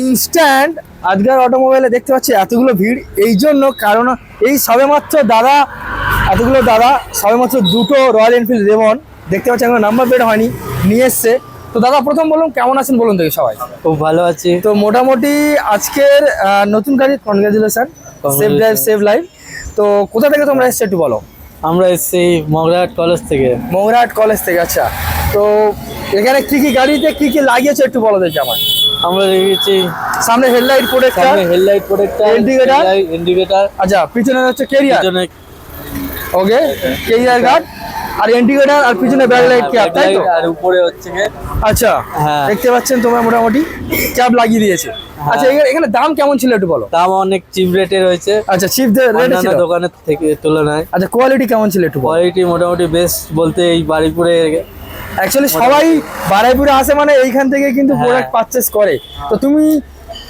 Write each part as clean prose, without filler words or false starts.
Instant আজকের অটোমোবাইলে দেখতে পাচ্ছি এতগুলো ভিড় এই জন্য, কারণ এই সবেমাত্র দাদা সবেমাত্র দুটো রয়্যাল এনফিল্ড রেমন দেখতে পাচ্ছি, এখনো নাম্বার প্লেট হয়নি, নিয়ে এসছে। তো দাদা প্রথম বলুন কেমন আছেন বলুন দেখি সবাই। খুব ভালো আছি। তো মোটামুটি আজকের নতুন গাড়ি congratulation, save drive save life. তো কোথা থেকে তোমরা এসছো একটু বলো। আমরা এসেছি মগরাহাট কলেজ থেকে। মগরাহাট কলেজ থেকে, আচ্ছা। তো এখানে কি কি গাড়িতে কি কি লাগিয়েছে একটু বলো দেখি আমার। আমরা দেখেছি সামনে headlight protector, headlight protector, indicator, আচ্ছা পিছনে হচ্ছে কেরিয়ার, পিছনে ওকে কেরিয়ার গার্ড আর ইন্ডিকেটর আর পিছনে ব্যাকলাইট ক্যাপ, তাই তো? আর উপরে হচ্ছে আচ্ছা হ্যাঁ, দেখতে পাচ্ছেন তোমরা মোটামুটি ক্যাপ লাগিয়ে দিয়েছে। আচ্ছা এখানে দাম কেমন ছিল একটু বলো। দাম অনেক চিপ রেটে রয়েছে। আচ্ছা চিপ রেট ছিল দোকানের থেকে তুলনায়। আচ্ছা কোয়ালিটি কেমন ছিল একটু বলো। কোয়ালিটি মোটামুটি বেস্ট বলতে এই বাড়িপুরে অ্যাকচুয়ালি সবাই বারাইপুরে আসে মানে এইখান থেকে কিন্তু প্রোডাক্ট পারচেস করে। তো তুমি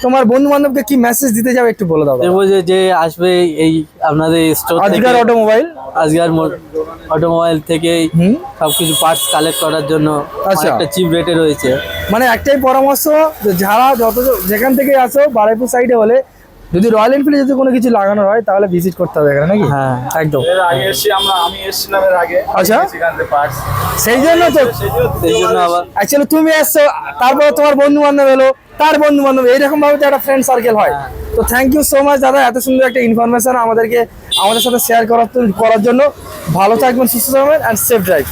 তোমার বন্ধু বান্ধবকে কি মেসেজ দিতে যাবে একটু বলে দাও। যে আসবে এই আপনাদের স্টোর থেকে, আজকের অটোমোবাইল, আজকের অটোমোবাইল থেকে সবকিছু পার্টস কালেক্ট করার জন্য একটা চিপ রেটে রয়েছে। মানে একটাই পরামর্শ, যারা যেখান থেকে আসো বারাইপুর সাইডে হলে যদি রয়্যাল এনফিল্ডে যদি কোনো কিছু লাগানো হয় তাহলে ভিজিট করতে হবে এখানে, নাকি? হ্যাঁ একদম। আমি এসেছিলাম এর আগে। আচ্ছা সেই জন্য আবার অ্যাকচুয়ালি তুমি এসছো, তারপরে তোমার বন্ধু বান্ধব এলো, তার বন্ধু বান্ধব, এইরকম ভাবে একটা ফ্রেন্ড সার্কেল হয়। তো থ্যাংক ইউ সো মাচ দাদা, এত সুন্দর একটা ইনফরমেশন আমাদের সাথে শেয়ার করার জন্য। ভালো থাকবেন, সুস্থ থাকবেন, অ্যান্ড সেফ ড্রাইভ।